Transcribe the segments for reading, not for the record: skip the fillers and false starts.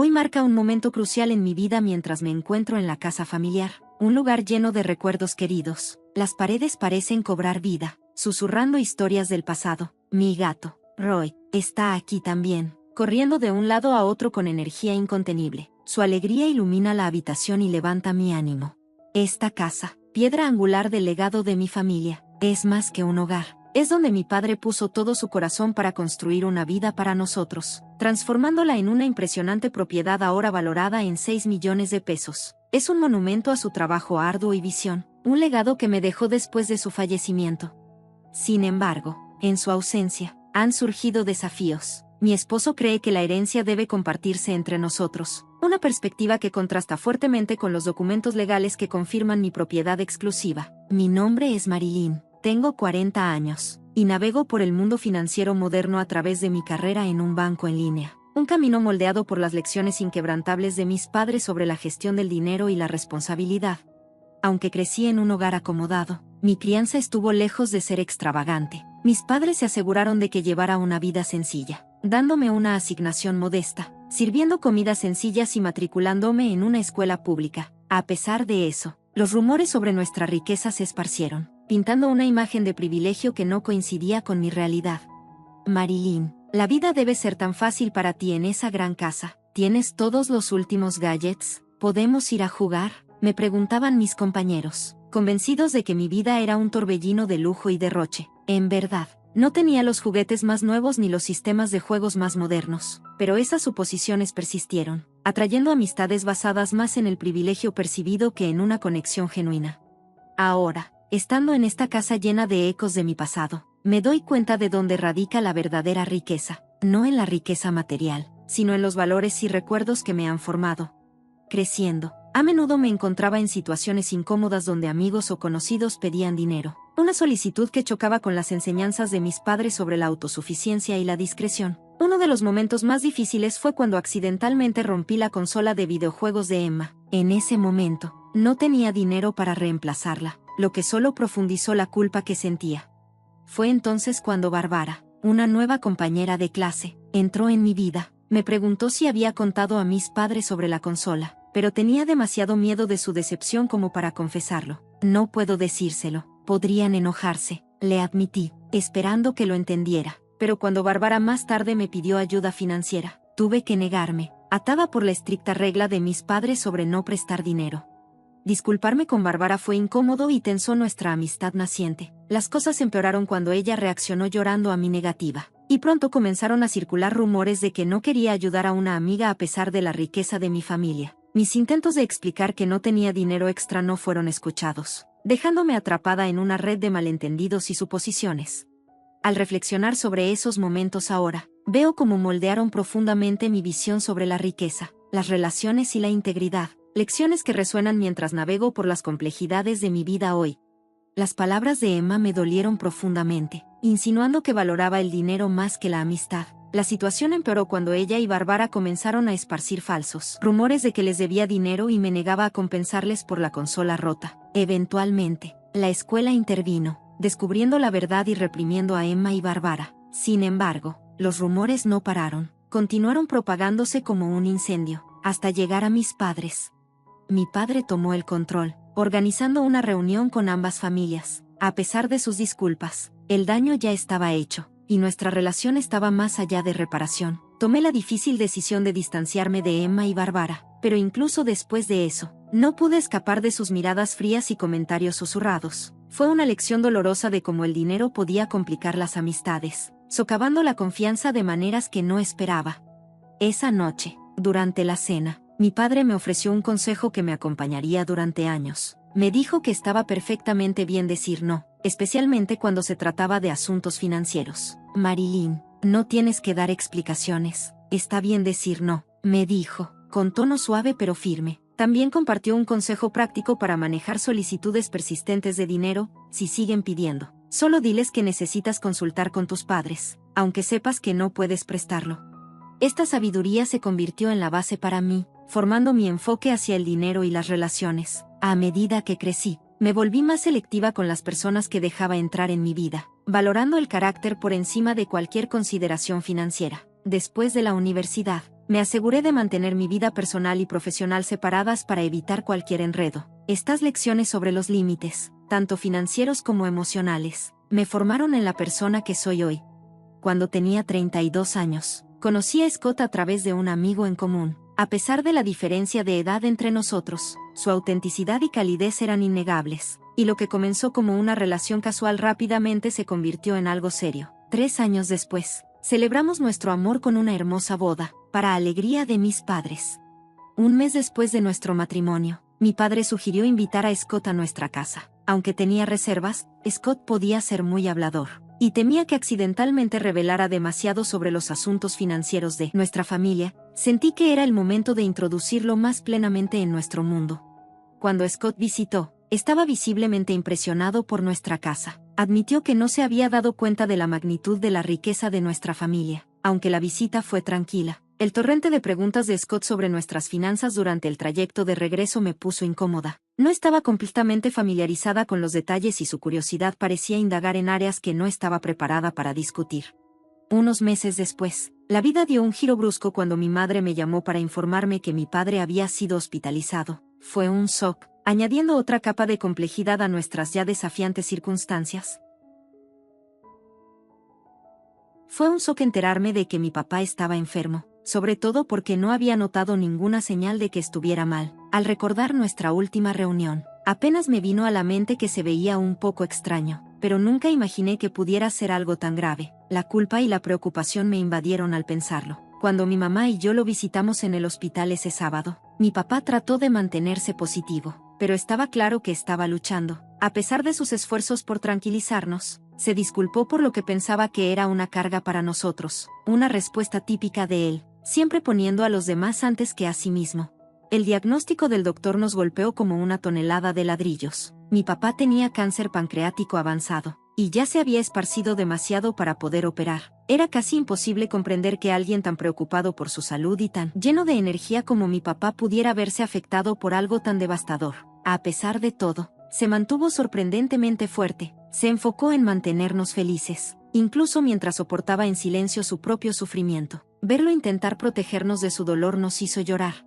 Hoy marca un momento crucial en mi vida mientras me encuentro en la casa familiar, un lugar lleno de recuerdos queridos. Las paredes parecen cobrar vida, susurrando historias del pasado. Mi gato, Roy, está aquí también, corriendo de un lado a otro con energía incontenible. Su alegría ilumina la habitación y levanta mi ánimo. Esta casa, piedra angular del legado de mi familia, es más que un hogar. Es donde mi padre puso todo su corazón para construir una vida para nosotros, transformándola en una impresionante propiedad ahora valorada en 6 millones de pesos. Es un monumento a su trabajo arduo y visión, un legado que me dejó después de su fallecimiento. Sin embargo, en su ausencia, han surgido desafíos. Mi esposo cree que la herencia debe compartirse entre nosotros, una perspectiva que contrasta fuertemente con los documentos legales que confirman mi propiedad exclusiva. Mi nombre es Marilyn. Tengo 40 años, y navego por el mundo financiero moderno a través de mi carrera en un banco en línea. Un camino moldeado por las lecciones inquebrantables de mis padres sobre la gestión del dinero y la responsabilidad. Aunque crecí en un hogar acomodado, mi crianza estuvo lejos de ser extravagante. Mis padres se aseguraron de que llevara una vida sencilla, dándome una asignación modesta, sirviendo comidas sencillas y matriculándome en una escuela pública. A pesar de eso, los rumores sobre nuestra riqueza se esparcieron, pintando una imagen de privilegio que no coincidía con mi realidad. Marilyn, la vida debe ser tan fácil para ti en esa gran casa. ¿Tienes todos los últimos gadgets? ¿Podemos ir a jugar?, me preguntaban mis compañeros, convencidos de que mi vida era un torbellino de lujo y derroche. En verdad, no tenía los juguetes más nuevos ni los sistemas de juegos más modernos, pero esas suposiciones persistieron, atrayendo amistades basadas más en el privilegio percibido que en una conexión genuina. Ahora, estando en esta casa llena de ecos de mi pasado, me doy cuenta de dónde radica la verdadera riqueza, no en la riqueza material, sino en los valores y recuerdos que me han formado. Creciendo, a menudo me encontraba en situaciones incómodas donde amigos o conocidos pedían dinero, una solicitud que chocaba con las enseñanzas de mis padres sobre la autosuficiencia y la discreción. Uno de los momentos más difíciles fue cuando accidentalmente rompí la consola de videojuegos de Emma. En ese momento, no tenía dinero para reemplazarla, lo que solo profundizó la culpa que sentía. Fue entonces cuando Bárbara, una nueva compañera de clase, entró en mi vida. Me preguntó si había contado a mis padres sobre la consola, pero tenía demasiado miedo de su decepción como para confesarlo. No puedo decírselo, podrían enojarse, le admití, esperando que lo entendiera. Pero cuando Bárbara más tarde me pidió ayuda financiera, tuve que negarme, atada por la estricta regla de mis padres sobre no prestar dinero. Disculparme con Bárbara fue incómodo y tensó nuestra amistad naciente. Las cosas empeoraron cuando ella reaccionó llorando a mi negativa, y pronto comenzaron a circular rumores de que no quería ayudar a una amiga a pesar de la riqueza de mi familia. Mis intentos de explicar que no tenía dinero extra no fueron escuchados, dejándome atrapada en una red de malentendidos y suposiciones. Al reflexionar sobre esos momentos ahora, veo cómo moldearon profundamente mi visión sobre la riqueza, las relaciones y la integridad. Lecciones que resuenan mientras navego por las complejidades de mi vida hoy. Las palabras de Emma me dolieron profundamente, insinuando que valoraba el dinero más que la amistad. La situación empeoró cuando ella y Bárbara comenzaron a esparcir falsos rumores de que les debía dinero y me negaba a compensarles por la consola rota. Eventualmente, la escuela intervino, descubriendo la verdad y reprimiendo a Emma y Bárbara. Sin embargo, los rumores no pararon, continuaron propagándose como un incendio, hasta llegar a mis padres. Mi padre tomó el control, organizando una reunión con ambas familias. A pesar de sus disculpas, el daño ya estaba hecho, y nuestra relación estaba más allá de reparación. Tomé la difícil decisión de distanciarme de Emma y Bárbara, pero incluso después de eso, no pude escapar de sus miradas frías y comentarios susurrados. Fue una lección dolorosa de cómo el dinero podía complicar las amistades, socavando la confianza de maneras que no esperaba. Esa noche, durante la cena, mi padre me ofreció un consejo que me acompañaría durante años. Me dijo que estaba perfectamente bien decir no, especialmente cuando se trataba de asuntos financieros. Marilyn, no tienes que dar explicaciones. Está bien decir no, me dijo, con tono suave pero firme. También compartió un consejo práctico para manejar solicitudes persistentes de dinero. Si siguen pidiendo, solo diles que necesitas consultar con tus padres, aunque sepas que no puedes prestarlo. Esta sabiduría se convirtió en la base para mí, formando mi enfoque hacia el dinero y las relaciones. A medida que crecí, me volví más selectiva con las personas que dejaba entrar en mi vida, valorando el carácter por encima de cualquier consideración financiera. Después de la universidad, Me aseguré de mantener mi vida personal y profesional separadas para evitar cualquier enredo. Estas lecciones sobre los límites, tanto financieros como emocionales, me formaron en la persona que soy hoy. Cuando tenía 32 años, conocí a Scott a través de un amigo en común. A pesar de la diferencia de edad entre nosotros, su autenticidad y calidez eran innegables, y lo que comenzó como una relación casual rápidamente se convirtió en algo serio. 3 años después, celebramos nuestro amor con una hermosa boda, para alegría de mis padres. Un mes después de nuestro matrimonio, mi padre sugirió invitar a Scott a nuestra casa. Aunque tenía reservas, Scott podía ser muy hablador, y temía que accidentalmente revelara demasiado sobre los asuntos financieros de nuestra familia. Sentí que era el momento de introducirlo más plenamente en nuestro mundo. Cuando Scott visitó, estaba visiblemente impresionado por nuestra casa. Admitió que no se había dado cuenta de la magnitud de la riqueza de nuestra familia. Aunque la visita fue tranquila, el torrente de preguntas de Scott sobre nuestras finanzas durante el trayecto de regreso me puso incómoda. No estaba completamente familiarizada con los detalles y su curiosidad parecía indagar en áreas que no estaba preparada para discutir. Unos meses después, la vida dio un giro brusco cuando mi madre me llamó para informarme que mi padre había sido hospitalizado. Fue un shock, añadiendo otra capa de complejidad a nuestras ya desafiantes circunstancias. Fue un shock enterarme de que mi papá estaba enfermo, sobre todo porque no había notado ninguna señal de que estuviera mal. Al recordar nuestra última reunión, apenas me vino a la mente que se veía un poco extraño, pero nunca imaginé que pudiera ser algo tan grave. La culpa y la preocupación me invadieron al pensarlo. Cuando mi mamá y yo lo visitamos en el hospital ese sábado, mi papá trató de mantenerse positivo, pero estaba claro que estaba luchando. A pesar de sus esfuerzos por tranquilizarnos, se disculpó por lo que pensaba que era una carga para nosotros, una respuesta típica de él, siempre poniendo a los demás antes que a sí mismo. El diagnóstico del doctor nos golpeó como una tonelada de ladrillos. Mi papá tenía cáncer pancreático avanzado, y ya se había esparcido demasiado para poder operar. Era casi imposible comprender que alguien tan preocupado por su salud y tan lleno de energía como mi papá pudiera verse afectado por algo tan devastador. A pesar de todo, se mantuvo sorprendentemente fuerte, se enfocó en mantenernos felices, incluso mientras soportaba en silencio su propio sufrimiento. Verlo intentar protegernos de su dolor nos hizo llorar.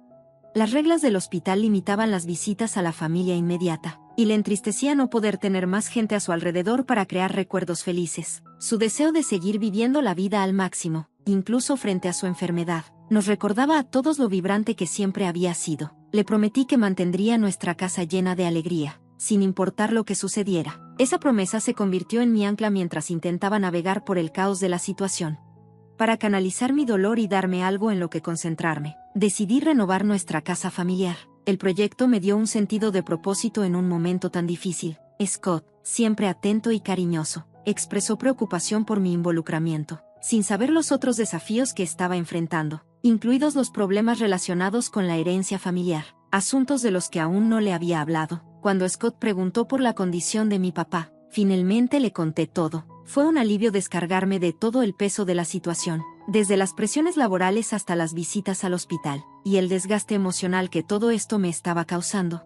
Las reglas del hospital limitaban las visitas a la familia inmediata, y le entristecía no poder tener más gente a su alrededor para crear recuerdos felices. Su deseo de seguir viviendo la vida al máximo, incluso frente a su enfermedad, nos recordaba a todos lo vibrante que siempre había sido. Le prometí que mantendría nuestra casa llena de alegría, sin importar lo que sucediera. Esa promesa se convirtió en mi ancla mientras intentaba navegar por el caos de la situación. Para canalizar mi dolor y darme algo en lo que concentrarme, decidí renovar nuestra casa familiar. El proyecto me dio un sentido de propósito en un momento tan difícil. Scott, siempre atento y cariñoso, expresó preocupación por mi involucramiento, sin saber los otros desafíos que estaba enfrentando, incluidos los problemas relacionados con la herencia familiar, asuntos de los que aún no le había hablado. Cuando Scott preguntó por la condición de mi papá, finalmente le conté todo. Fue un alivio descargarme de todo el peso de la situación, desde las presiones laborales hasta las visitas al hospital, y el desgaste emocional que todo esto me estaba causando.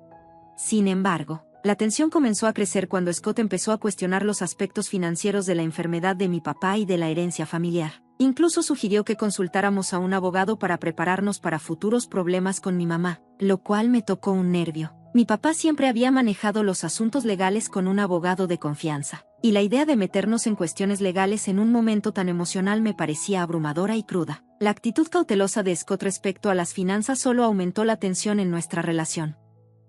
Sin embargo, la tensión comenzó a crecer cuando Scott empezó a cuestionar los aspectos financieros de la enfermedad de mi papá y de la herencia familiar. Incluso sugirió que consultáramos a un abogado para prepararnos para futuros problemas con mi mamá, lo cual me tocó un nervio. Mi papá siempre había manejado los asuntos legales con un abogado de confianza, y la idea de meternos en cuestiones legales en un momento tan emocional me parecía abrumadora y cruda. La actitud cautelosa de Scott respecto a las finanzas solo aumentó la tensión en nuestra relación.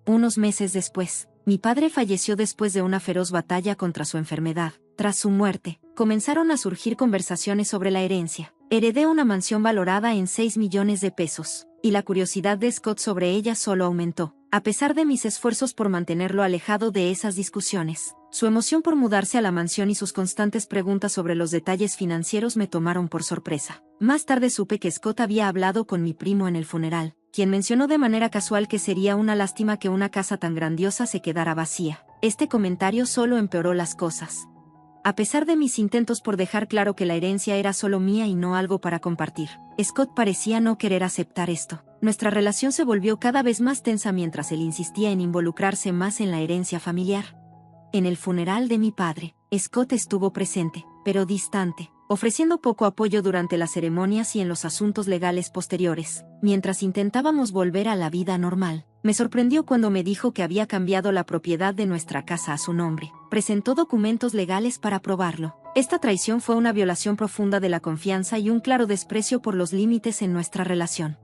Unos meses después, mi padre falleció después de una feroz batalla contra su enfermedad. Tras su muerte, comenzaron a surgir conversaciones sobre la herencia. Heredé una mansión valorada en 6 millones de pesos, y la curiosidad de Scott sobre ella solo aumentó. A pesar de mis esfuerzos por mantenerlo alejado de esas discusiones, su emoción por mudarse a la mansión y sus constantes preguntas sobre los detalles financieros me tomaron por sorpresa. Más tarde supe que Scott había hablado con mi primo en el funeral, quien mencionó de manera casual que sería una lástima que una casa tan grandiosa se quedara vacía. Este comentario solo empeoró las cosas. A pesar de mis intentos por dejar claro que la herencia era solo mía y no algo para compartir, Scott parecía no querer aceptar esto. Nuestra relación se volvió cada vez más tensa mientras él insistía en involucrarse más en la herencia familiar. En el funeral de mi padre, Scott estuvo presente, pero distante. ofreciendo poco apoyo durante las ceremonias y en los asuntos legales posteriores. Mientras intentábamos volver a la vida normal, me sorprendió cuando me dijo que había cambiado la propiedad de nuestra casa a su nombre. Presentó documentos legales para probarlo. Esta traición fue una violación profunda de la confianza y un claro desprecio por los límites en nuestra relación.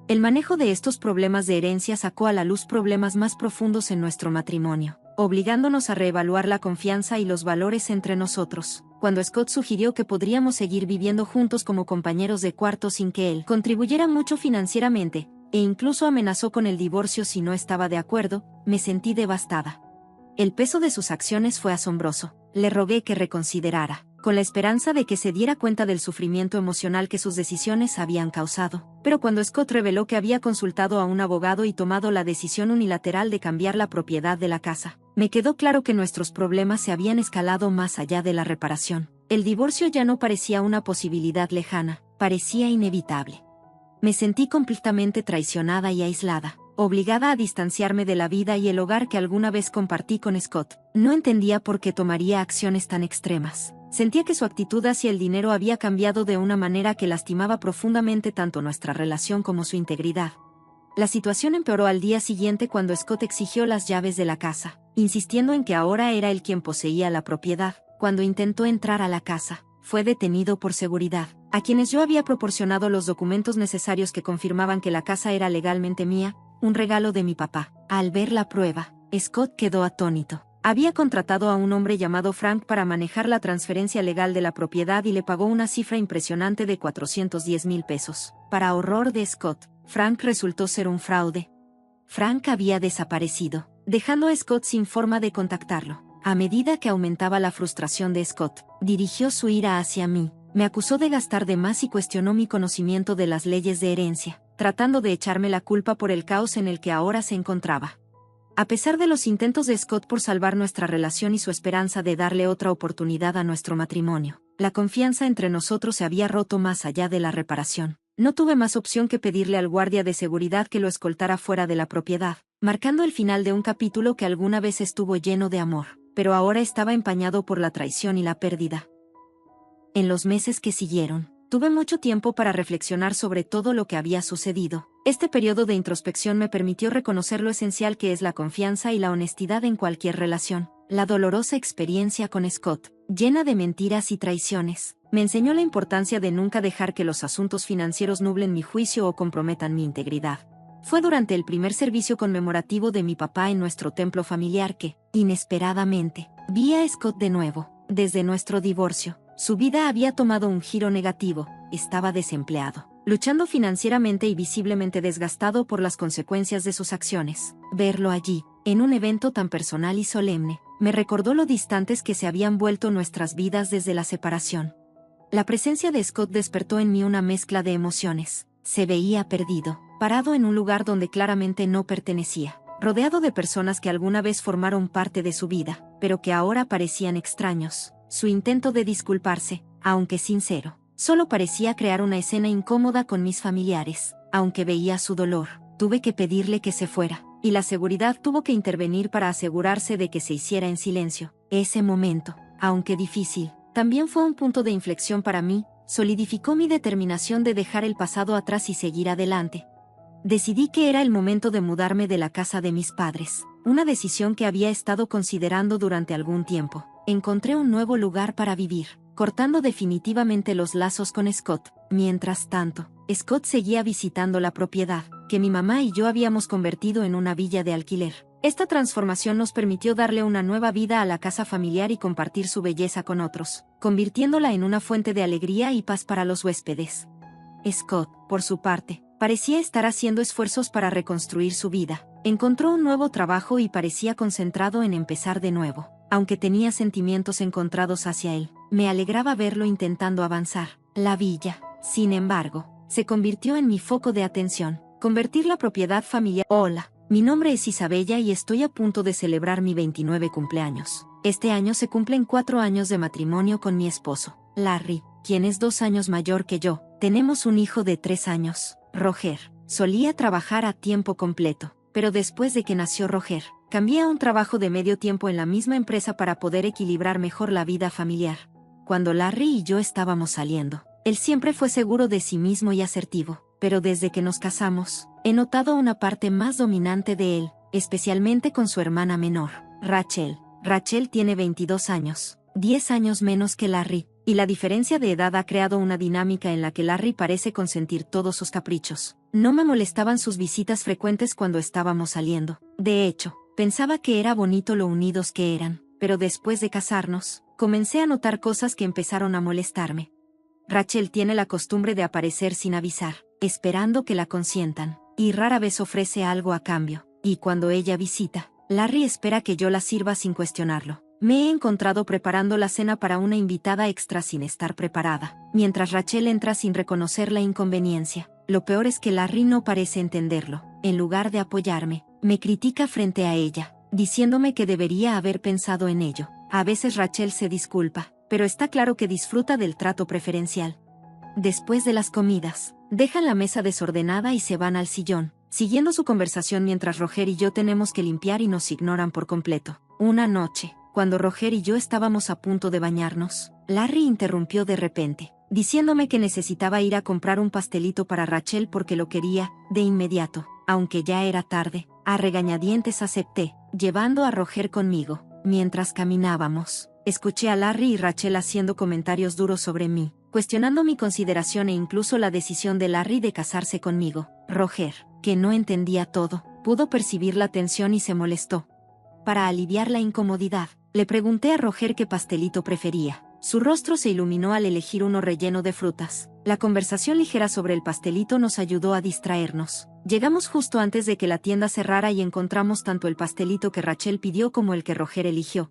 El manejo de estos problemas de herencia sacó a la luz problemas más profundos en nuestro matrimonio, obligándonos a reevaluar la confianza y los valores entre nosotros. Cuando Scott sugirió que podríamos seguir viviendo juntos como compañeros de cuarto sin que él contribuyera mucho financieramente, e incluso amenazó con el divorcio si no estaba de acuerdo, me sentí devastada. El peso de sus acciones fue asombroso. Le rogué que reconsiderara, con la esperanza de que se diera cuenta del sufrimiento emocional que sus decisiones habían causado. Pero cuando Scott reveló que había consultado a un abogado y tomado la decisión unilateral de cambiar la propiedad de la casa, me quedó claro que nuestros problemas se habían escalado más allá de la reparación. El divorcio ya no parecía una posibilidad lejana, parecía inevitable. Me sentí completamente traicionada y aislada, obligada a distanciarme de la vida y el hogar que alguna vez compartí con Scott. No entendía por qué tomaría acciones tan extremas. Sentía que su actitud hacia el dinero había cambiado de una manera que lastimaba profundamente tanto nuestra relación como su integridad. La situación empeoró al día siguiente cuando Scott exigió las llaves de la casa, insistiendo en que ahora era él quien poseía la propiedad. Cuando intentó entrar a la casa, fue detenido por seguridad, a quienes yo había proporcionado los documentos necesarios que confirmaban que la casa era legalmente mía, un regalo de mi papá. Al ver la prueba, Scott quedó atónito. Había contratado a un hombre llamado Frank para manejar la transferencia legal de la propiedad y le pagó una cifra impresionante de 410,000 pesos. Para horror de Scott, Frank resultó ser un fraude. Frank había desaparecido, dejando a Scott sin forma de contactarlo. A medida que aumentaba la frustración de Scott, dirigió su ira hacia mí. Me acusó de gastar de más y cuestionó mi conocimiento de las leyes de herencia, tratando de echarme la culpa por el caos en el que ahora se encontraba. A pesar de los intentos de Scott por salvar nuestra relación y su esperanza de darle otra oportunidad a nuestro matrimonio, la confianza entre nosotros se había roto más allá de la reparación. No tuve más opción que pedirle al guardia de seguridad que lo escoltara fuera de la propiedad, marcando el final de un capítulo que alguna vez estuvo lleno de amor, pero ahora estaba empañado por la traición y la pérdida. En los meses que siguieron, tuve mucho tiempo para reflexionar sobre todo lo que había sucedido. Este periodo de introspección me permitió reconocer lo esencial que es la confianza y la honestidad en cualquier relación. La dolorosa experiencia con Scott, llena de mentiras y traiciones, me enseñó la importancia de nunca dejar que los asuntos financieros nublen mi juicio o comprometan mi integridad. Fue durante el primer servicio conmemorativo de mi papá en nuestro templo familiar que, inesperadamente, vi a Scott de nuevo. Desde nuestro divorcio, su vida había tomado un giro negativo. Estaba desempleado, luchando financieramente y visiblemente desgastado por las consecuencias de sus acciones. Verlo allí, en un evento tan personal y solemne, me recordó lo distantes que se habían vuelto nuestras vidas desde la separación. La presencia de Scott despertó en mí una mezcla de emociones. Se veía perdido, parado en un lugar donde claramente no pertenecía, rodeado de personas que alguna vez formaron parte de su vida, pero que ahora parecían extraños. Su intento de disculparse, aunque sincero, solo parecía crear una escena incómoda con mis familiares. Aunque veía su dolor, tuve que pedirle que se fuera, y la seguridad tuvo que intervenir para asegurarse de que se hiciera en silencio. Ese momento, aunque difícil, también fue un punto de inflexión para mí. Solidificó mi determinación de dejar el pasado atrás y seguir adelante. Decidí que era el momento de mudarme de la casa de mis padres, una decisión que había estado considerando durante algún tiempo. Encontré un nuevo lugar para vivir, cortando definitivamente los lazos con Scott. Mientras tanto, Scott seguía visitando la propiedad, que mi mamá y yo habíamos convertido en una villa de alquiler. Esta transformación nos permitió darle una nueva vida a la casa familiar y compartir su belleza con otros, convirtiéndola en una fuente de alegría y paz para los huéspedes. Scott, por su parte, parecía estar haciendo esfuerzos para reconstruir su vida. Encontró un nuevo trabajo y parecía concentrado en empezar de nuevo. Aunque tenía sentimientos encontrados hacia él, me alegraba verlo intentando avanzar. La villa, sin embargo, se convirtió en mi foco de atención. Convertir la propiedad familiar. Hola, mi nombre es Isabella y estoy a punto de celebrar mi 29 cumpleaños. Este año se cumplen 4 años de matrimonio con mi esposo, Larry, quien es 2 años mayor que yo. Tenemos un hijo de 3 años, Roger. Solía trabajar a tiempo completo, pero después de que nació Roger, cambié a un trabajo de medio tiempo en la misma empresa para poder equilibrar mejor la vida familiar. cuando Larry y yo estábamos saliendo. Él siempre fue seguro de sí mismo y asertivo, pero desde que nos casamos, he notado una parte más dominante de él, especialmente con su hermana menor, Rachel. Rachel tiene 22 años, 10 años menos que Larry, y la diferencia de edad ha creado una dinámica en la que Larry parece consentir todos sus caprichos. No me molestaban sus visitas frecuentes cuando estábamos saliendo. De hecho, pensaba que era bonito lo unidos que eran, pero después de casarnos, comencé a notar cosas que empezaron a molestarme. Rachel tiene la costumbre de aparecer sin avisar, esperando que la consientan, y rara vez ofrece algo a cambio, y cuando ella visita, Larry espera que yo la sirva sin cuestionarlo. Me he encontrado preparando la cena para una invitada extra sin estar preparada, mientras Rachel entra sin reconocer la inconveniencia. Lo peor es que Larry no parece entenderlo. En lugar de apoyarme, me critica frente a ella, diciéndome que debería haber pensado en ello. A veces Rachel se disculpa, pero está claro que disfruta del trato preferencial. Después de las comidas, dejan la mesa desordenada y se van al sillón, siguiendo su conversación mientras Roger y yo tenemos que limpiar y nos ignoran por completo. Una noche, cuando Roger y yo estábamos a punto de bañarnos, Larry interrumpió de repente, diciéndome que necesitaba ir a comprar un pastelito para Rachel porque lo quería, de inmediato. Aunque ya era tarde, a regañadientes acepté, llevando a Roger conmigo. Mientras caminábamos, escuché a Larry y Rachel haciendo comentarios duros sobre mí, cuestionando mi consideración e incluso la decisión de Larry de casarse conmigo. Roger, que no entendía todo, pudo percibir la tensión y se molestó. Para aliviar la incomodidad, le pregunté a Roger qué pastelito prefería. Su rostro se iluminó al elegir uno relleno de frutas. La conversación ligera sobre el pastelito nos ayudó a distraernos. Llegamos justo antes de que la tienda cerrara y encontramos tanto el pastelito que Rachel pidió como el que Roger eligió.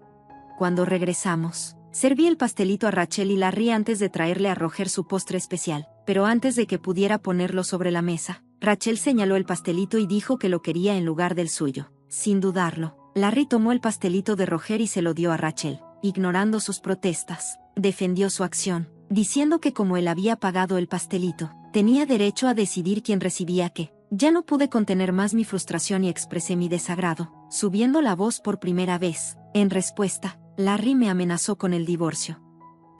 Cuando regresamos, serví el pastelito a Rachel y Larry antes de traerle a Roger su postre especial, pero antes de que pudiera ponerlo sobre la mesa, Rachel señaló el pastelito y dijo que lo quería en lugar del suyo. Sin dudarlo, Larry tomó el pastelito de Roger y se lo dio a Rachel. Ignorando sus protestas, defendió su acción, diciendo que como él había pagado el pastelito, tenía derecho a decidir quién recibía qué. Ya no pude contener más mi frustración y expresé mi desagrado, subiendo la voz por primera vez. En respuesta, Larry me amenazó con el divorcio.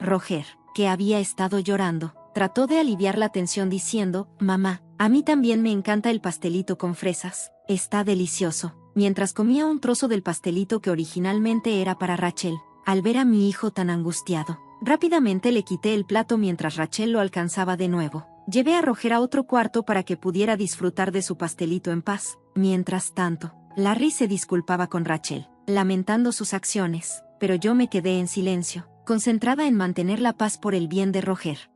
Roger, que había estado llorando, trató de aliviar la tensión diciendo, «Mamá, a mí también me encanta el pastelito con fresas, está delicioso», mientras comía un trozo del pastelito que originalmente era para Rachel. Al ver a mi hijo tan angustiado, rápidamente le quité el plato mientras Rachel lo alcanzaba de nuevo. Llevé a Roger a otro cuarto para que pudiera disfrutar de su pastelito en paz. Mientras tanto, Larry se disculpaba con Rachel, lamentando sus acciones, pero yo me quedé en silencio, concentrada en mantener la paz por el bien de Roger.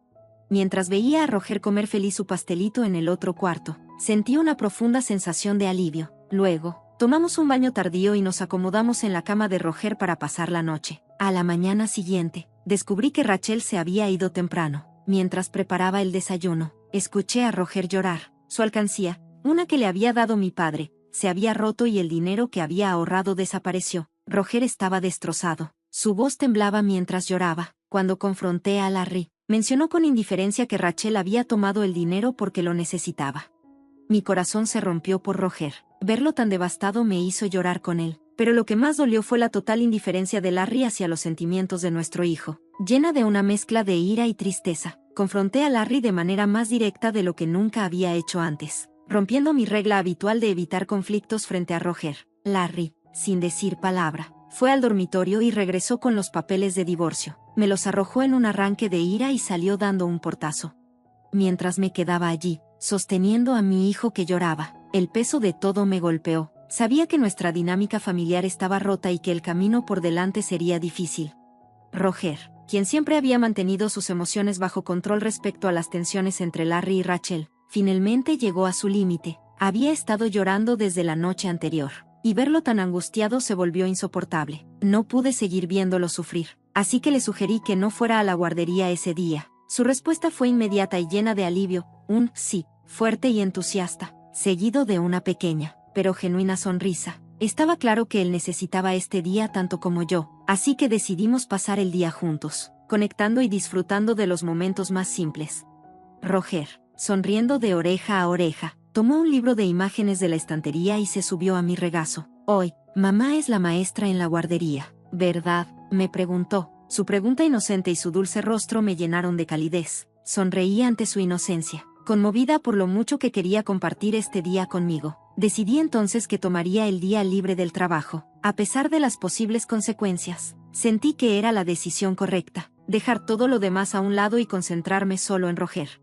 Mientras veía a Roger comer feliz su pastelito en el otro cuarto, sentí una profunda sensación de alivio. Luego, tomamos un baño tardío y nos acomodamos en la cama de Roger para pasar la noche. A la mañana siguiente, descubrí que Rachel se había ido temprano. Mientras preparaba el desayuno, escuché a Roger llorar. Su alcancía, una que le había dado mi padre, se había roto y el dinero que había ahorrado desapareció. Roger estaba destrozado. Su voz temblaba mientras lloraba. Cuando confronté a Larry, mencionó con indiferencia que Rachel había tomado el dinero porque lo necesitaba. Mi corazón se rompió por Roger. Verlo tan devastado me hizo llorar con él, pero lo que más dolió fue la total indiferencia de Larry hacia los sentimientos de nuestro hijo. Llena de una mezcla de ira y tristeza, confronté a Larry de manera más directa de lo que nunca había hecho antes, rompiendo mi regla habitual de evitar conflictos frente a Roger. Larry, sin decir palabra, fue al dormitorio y regresó con los papeles de divorcio. Me los arrojó en un arranque de ira y salió dando un portazo. Mientras me quedaba allí, sosteniendo a mi hijo que lloraba, el peso de todo me golpeó. Sabía que nuestra dinámica familiar estaba rota y que el camino por delante sería difícil. Roger, quien siempre había mantenido sus emociones bajo control respecto a las tensiones entre Larry y Rachel, finalmente llegó a su límite. Había estado llorando desde la noche anterior, y verlo tan angustiado se volvió insoportable. No pude seguir viéndolo sufrir, así que le sugerí que no fuera a la guardería ese día. Su respuesta fue inmediata y llena de alivio, un sí, fuerte y entusiasta, seguido de una pequeña, pero genuina sonrisa. Estaba claro que él necesitaba este día tanto como yo, así que decidimos pasar el día juntos, conectando y disfrutando de los momentos más simples. Roger, sonriendo de oreja a oreja, tomó un libro de imágenes de la estantería y se subió a mi regazo. Hoy, mamá es la maestra en la guardería, ¿verdad?, me preguntó, Su pregunta inocente y su dulce rostro me llenaron de calidez. Sonreí ante su inocencia, conmovida por lo mucho que quería compartir este día conmigo. Decidí entonces que tomaría el día libre del trabajo, a pesar de las posibles consecuencias. Sentí que era la decisión correcta, dejar todo lo demás a un lado y concentrarme solo en Roger.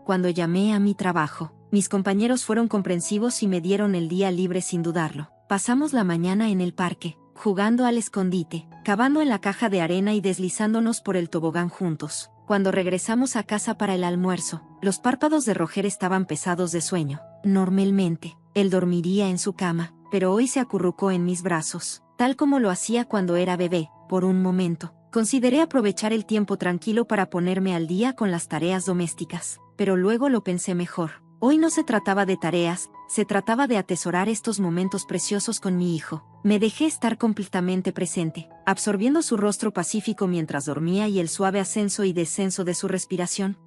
Cuando llamé a mi trabajo, mis compañeros fueron comprensivos y me dieron el día libre sin dudarlo. Pasamos la mañana en el parque, jugando al escondite, cavando en la caja de arena y deslizándonos por el tobogán juntos. Cuando regresamos a casa para el almuerzo, los párpados de Roger estaban pesados de sueño. Normalmente, él dormiría en su cama, pero hoy se acurrucó en mis brazos, tal como lo hacía cuando era bebé. Por un momento, consideré aprovechar el tiempo tranquilo para ponerme al día con las tareas domésticas, pero luego lo pensé mejor. Hoy no se trataba de tareas, se trataba de atesorar estos momentos preciosos con mi hijo. Me dejé estar completamente presente, absorbiendo su rostro pacífico mientras dormía y el suave ascenso y descenso de su respiración.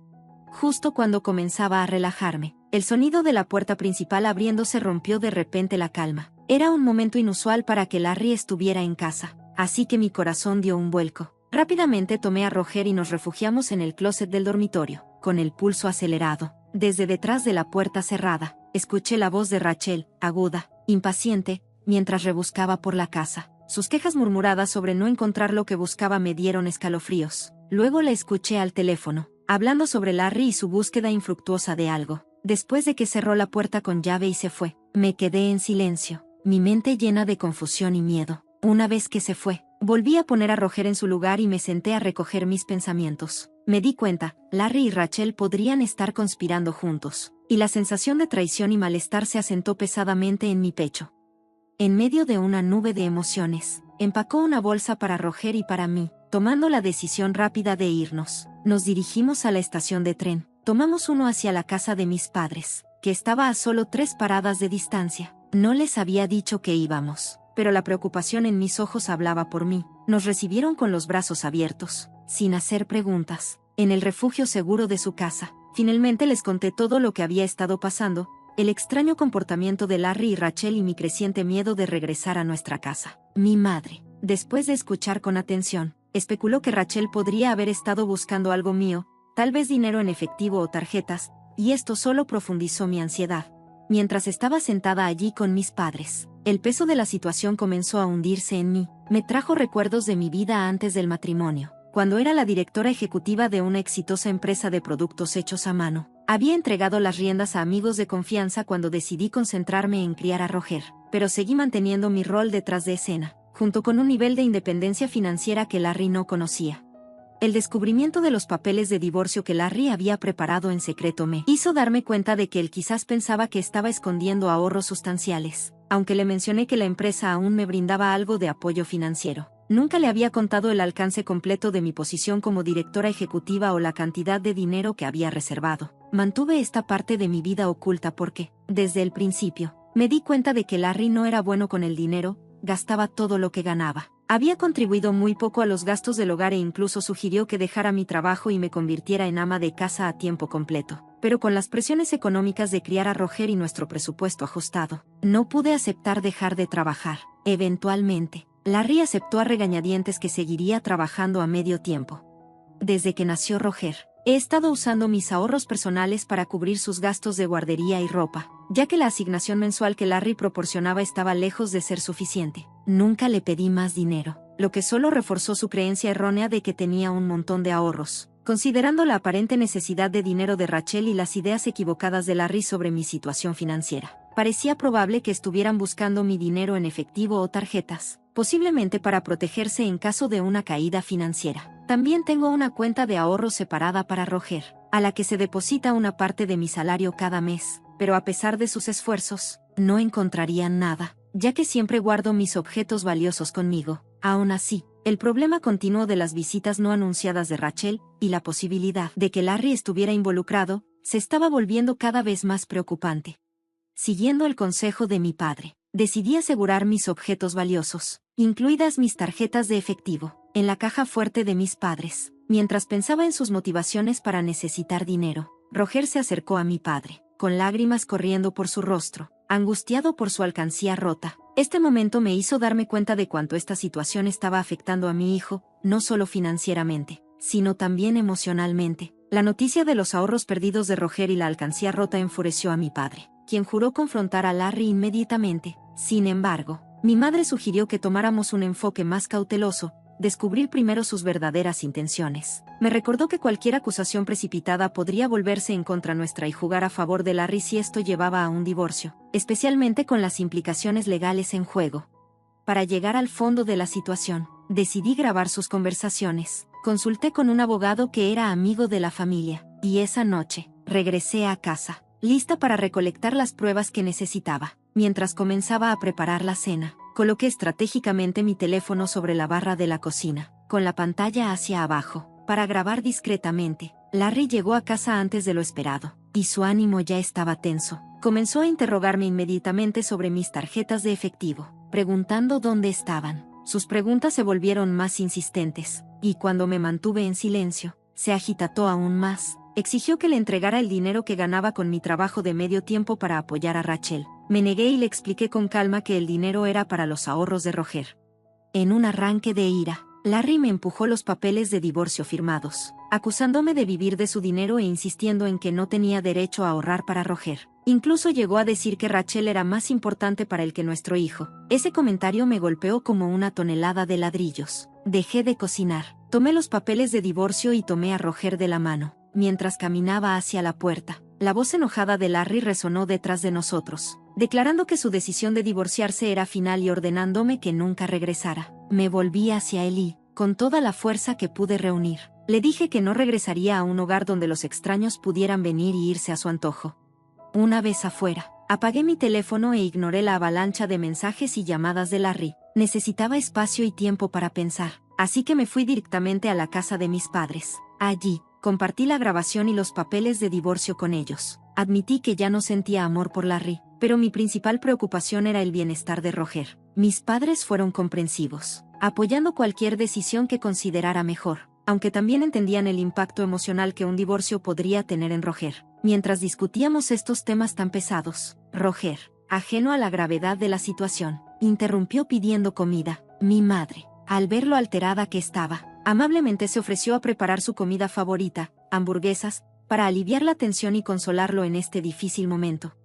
Justo cuando comenzaba a relajarme, el sonido de la puerta principal abriéndose rompió de repente la calma. Era un momento inusual para que Larry estuviera en casa, así que mi corazón dio un vuelco. Rápidamente tomé a Roger y nos refugiamos en el closet del dormitorio, con el pulso acelerado. Desde detrás de la puerta cerrada, escuché la voz de Rachel, aguda, impaciente, mientras rebuscaba por la casa. Sus quejas murmuradas sobre no encontrar lo que buscaba me dieron escalofríos. Luego la escuché al teléfono, hablando sobre Larry y su búsqueda infructuosa de algo. Después de que cerró la puerta con llave y se fue, me quedé en silencio, mi mente llena de confusión y miedo. Una vez que se fue, volví a poner a Roger en su lugar y me senté a recoger mis pensamientos. Me di cuenta, Larry y Rachel podrían estar conspirando juntos, y la sensación de traición y malestar se asentó pesadamente en mi pecho. En medio de una nube de emociones, empacó una bolsa para Roger y para mí, tomando la decisión rápida de irnos. Nos dirigimos a la estación de tren. Tomamos uno hacia la casa de mis padres, que estaba a solo 3 paradas de distancia. No les había dicho que íbamos, pero la preocupación en mis ojos hablaba por mí. Nos recibieron con los brazos abiertos, sin hacer preguntas, en el refugio seguro de su casa. Finalmente les conté todo lo que había estado pasando, el extraño comportamiento de Larry y Rachel y mi creciente miedo de regresar a nuestra casa. Mi madre, después de escuchar con atención, especuló que Rachel podría haber estado buscando algo mío, tal vez dinero en efectivo o tarjetas, y esto solo profundizó mi ansiedad. Mientras estaba sentada allí con mis padres, el peso de la situación comenzó a hundirse en mí. Me trajo recuerdos de mi vida antes del matrimonio, cuando era la directora ejecutiva de una exitosa empresa de productos hechos a mano. Había entregado las riendas a amigos de confianza cuando decidí concentrarme en criar a Roger, pero seguí manteniendo mi rol detrás de escena, junto con un nivel de independencia financiera que Larry no conocía. El descubrimiento de los papeles de divorcio que Larry había preparado en secreto me hizo darme cuenta de que él quizás pensaba que estaba escondiendo ahorros sustanciales. Aunque le mencioné que la empresa aún me brindaba algo de apoyo financiero, nunca le había contado el alcance completo de mi posición como directora ejecutiva o la cantidad de dinero que había reservado. Mantuve esta parte de mi vida oculta porque, desde el principio, me di cuenta de que Larry no era bueno con el dinero, gastaba todo lo que ganaba. Había contribuido muy poco a los gastos del hogar e incluso sugirió que dejara mi trabajo y me convirtiera en ama de casa a tiempo completo. Pero con las presiones económicas de criar a Roger y nuestro presupuesto ajustado, no pude aceptar dejar de trabajar. Eventualmente, Larry aceptó a regañadientes que seguiría trabajando a medio tiempo. Desde que nació Roger, he estado usando mis ahorros personales para cubrir sus gastos de guardería y ropa, ya que la asignación mensual que Larry proporcionaba estaba lejos de ser suficiente. Nunca le pedí más dinero, lo que solo reforzó su creencia errónea de que tenía un montón de ahorros. Considerando la aparente necesidad de dinero de Rachel y las ideas equivocadas de Larry sobre mi situación financiera, parecía probable que estuvieran buscando mi dinero en efectivo o tarjetas, posiblemente para protegerse en caso de una caída financiera. También tengo una cuenta de ahorro separada para Roger, a la que se deposita una parte de mi salario cada mes, pero a pesar de sus esfuerzos, no encontrarían nada, ya que siempre guardo mis objetos valiosos conmigo. Aún así, el problema continuo de las visitas no anunciadas de Rachel, y la posibilidad de que Larry estuviera involucrado, se estaba volviendo cada vez más preocupante. Siguiendo el consejo de mi padre, decidí asegurar mis objetos valiosos, incluidas mis tarjetas de efectivo, en la caja fuerte de mis padres. Mientras pensaba en sus motivaciones para necesitar dinero, Roger se acercó a mi padre, con lágrimas corriendo por su rostro, angustiado por su alcancía rota. Este momento me hizo darme cuenta de cuánto esta situación estaba afectando a mi hijo, no solo financieramente, sino también emocionalmente. La noticia de los ahorros perdidos de Roger y la alcancía rota enfureció a mi padre, quien juró confrontar a Larry inmediatamente. Sin embargo, mi madre sugirió que tomáramos un enfoque más cauteloso, descubrir primero sus verdaderas intenciones. Me recordó que cualquier acusación precipitada podría volverse en contra nuestra y jugar a favor de Larry si esto llevaba a un divorcio, especialmente con las implicaciones legales en juego. Para llegar al fondo de la situación, decidí grabar sus conversaciones. Consulté con un abogado que era amigo de la familia, y esa noche, regresé a casa, lista para recolectar las pruebas que necesitaba. Mientras comenzaba a preparar la cena, coloqué estratégicamente mi teléfono sobre la barra de la cocina, con la pantalla hacia abajo, para grabar discretamente. Larry llegó a casa antes de lo esperado, y su ánimo ya estaba tenso. Comenzó a interrogarme inmediatamente sobre mis tarjetas de efectivo, preguntando dónde estaban. Sus preguntas se volvieron más insistentes, y cuando me mantuve en silencio, se agitó aún más. Exigió que le entregara el dinero que ganaba con mi trabajo de medio tiempo para apoyar a Rachel. Me negué y le expliqué con calma que el dinero era para los ahorros de Roger. En un arranque de ira, Larry me empujó los papeles de divorcio firmados, acusándome de vivir de su dinero e insistiendo en que no tenía derecho a ahorrar para Roger. Incluso llegó a decir que Rachel era más importante para él que nuestro hijo. Ese comentario me golpeó como una tonelada de ladrillos. Dejé de cocinar, tomé los papeles de divorcio y tomé a Roger de la mano. Mientras caminaba hacia la puerta, la voz enojada de Larry resonó detrás de nosotros, declarando que su decisión de divorciarse era final y ordenándome que nunca regresara. Me volví hacia él y, con toda la fuerza que pude reunir, le dije que no regresaría a un hogar donde los extraños pudieran venir y irse a su antojo. Una vez afuera, apagué mi teléfono e ignoré la avalancha de mensajes y llamadas de Larry. Necesitaba espacio y tiempo para pensar, así que me fui directamente a la casa de mis padres. Allí, compartí la grabación y los papeles de divorcio con ellos. Admití que ya no sentía amor por Larry, pero mi principal preocupación era el bienestar de Roger. Mis padres fueron comprensivos, apoyando cualquier decisión que considerara mejor, aunque también entendían el impacto emocional que un divorcio podría tener en Roger. Mientras discutíamos estos temas tan pesados, Roger, ajeno a la gravedad de la situación, interrumpió pidiendo comida. Mi madre, al ver lo alterada que estaba, amablemente se ofreció a preparar su comida favorita, hamburguesas, para aliviar la tensión y consolarlo en este difícil momento.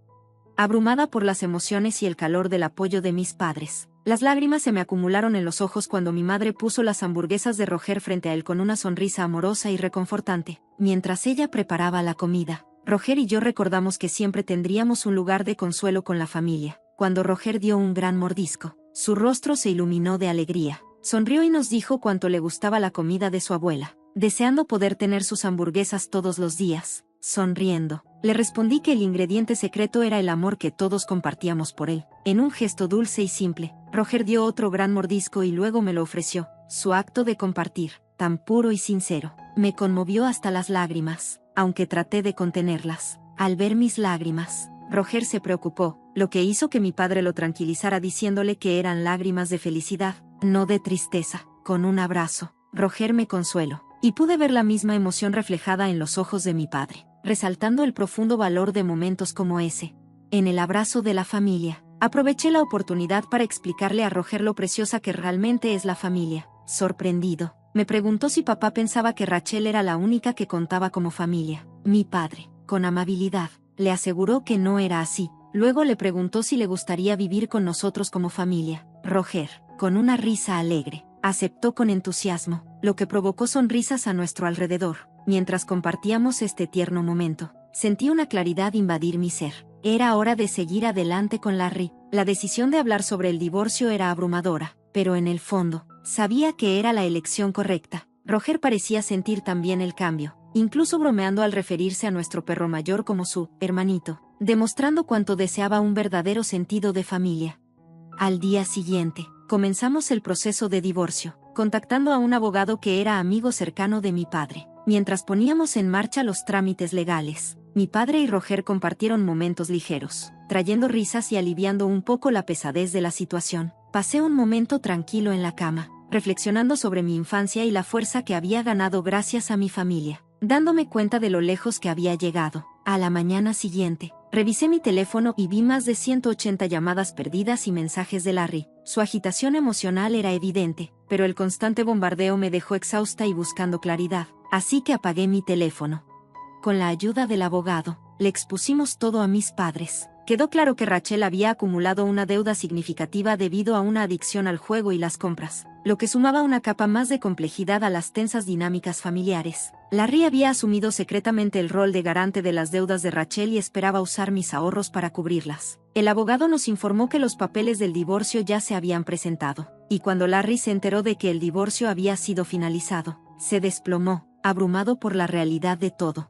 Abrumada por las emociones y el calor del apoyo de mis padres, las lágrimas se me acumularon en los ojos cuando mi madre puso las hamburguesas de Roger frente a él con una sonrisa amorosa y reconfortante. Mientras ella preparaba la comida, Roger y yo recordamos que siempre tendríamos un lugar de consuelo con la familia. Cuando Roger dio un gran mordisco, su rostro se iluminó de alegría. Sonrió y nos dijo cuánto le gustaba la comida de su abuela, deseando poder tener sus hamburguesas todos los días. Sonriendo, le respondí que el ingrediente secreto era el amor que todos compartíamos por él. En un gesto dulce y simple, Roger dio otro gran mordisco y luego me lo ofreció. Su acto de compartir, tan puro y sincero, me conmovió hasta las lágrimas, aunque traté de contenerlas. Al ver mis lágrimas, Roger se preocupó, lo que hizo que mi padre lo tranquilizara diciéndole que eran lágrimas de felicidad, no de tristeza. Con un abrazo, Roger me consueló, y pude ver la misma emoción reflejada en los ojos de mi padre, resaltando el profundo valor de momentos como ese. En el abrazo de la familia, aproveché la oportunidad para explicarle a Roger lo preciosa que realmente es la familia. Sorprendido, me preguntó si papá pensaba que Rachel era la única que contaba como familia. Mi padre, con amabilidad, le aseguró que no era así. Luego le preguntó si le gustaría vivir con nosotros como familia. Roger, con una risa alegre, aceptó con entusiasmo, lo que provocó sonrisas a nuestro alrededor. Mientras compartíamos este tierno momento, sentí una claridad invadir mi ser. Era hora de seguir adelante con Larry. La decisión de hablar sobre el divorcio era abrumadora, pero en el fondo, sabía que era la elección correcta. Roger parecía sentir también el cambio, incluso bromeando al referirse a nuestro perro mayor como su hermanito, demostrando cuánto deseaba un verdadero sentido de familia. Al día siguiente, comenzamos el proceso de divorcio, contactando a un abogado que era amigo cercano de mi padre. Mientras poníamos en marcha los trámites legales, mi padre y Roger compartieron momentos ligeros, trayendo risas y aliviando un poco la pesadez de la situación. Pasé un momento tranquilo en la cama, reflexionando sobre mi infancia y la fuerza que había ganado gracias a mi familia, dándome cuenta de lo lejos que había llegado. A la mañana siguiente, Revisé mi teléfono y vi más de 180 llamadas perdidas y mensajes de Larry. Su agitación emocional era evidente, pero el constante bombardeo me dejó exhausta y buscando claridad, así que apagué mi teléfono. Con la ayuda del abogado, le expusimos todo a mis padres. Quedó claro que Rachel había acumulado una deuda significativa debido a una adicción al juego y las compras, lo que sumaba una capa más de complejidad a las tensas dinámicas familiares. Larry había asumido secretamente el rol de garante de las deudas de Rachel y esperaba usar mis ahorros para cubrirlas. El abogado nos informó que los papeles del divorcio ya se habían presentado, y cuando Larry se enteró de que el divorcio había sido finalizado, se desplomó, abrumado por la realidad de todo.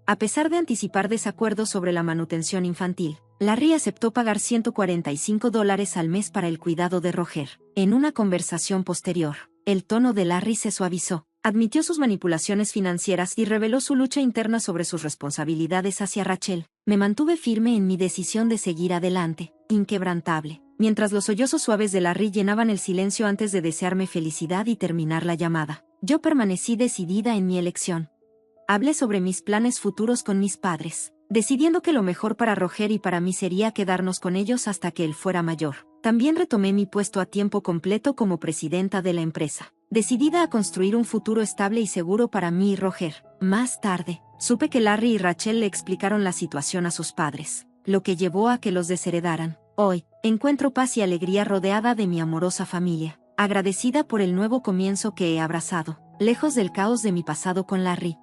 A pesar de anticipar desacuerdos sobre la manutención infantil, Larry aceptó pagar $145 al mes para el cuidado de Roger. En una conversación posterior, el tono de Larry se suavizó, admitió sus manipulaciones financieras y reveló su lucha interna sobre sus responsabilidades hacia Rachel. Me mantuve firme en mi decisión de seguir adelante, inquebrantable, mientras los sollozos suaves de Larry llenaban el silencio antes de desearme felicidad y terminar la llamada. Yo permanecí decidida en mi elección. Hablé sobre mis planes futuros con mis padres, decidiendo que lo mejor para Roger y para mí sería quedarnos con ellos hasta que él fuera mayor. También retomé mi puesto a tiempo completo como presidenta de la empresa, decidida a construir un futuro estable y seguro para mí y Roger. Más tarde, supe que Larry y Rachel le explicaron la situación a sus padres, lo que llevó a que los desheredaran. Hoy, encuentro paz y alegría rodeada de mi amorosa familia, agradecida por el nuevo comienzo que he abrazado, lejos del caos de mi pasado con Larry.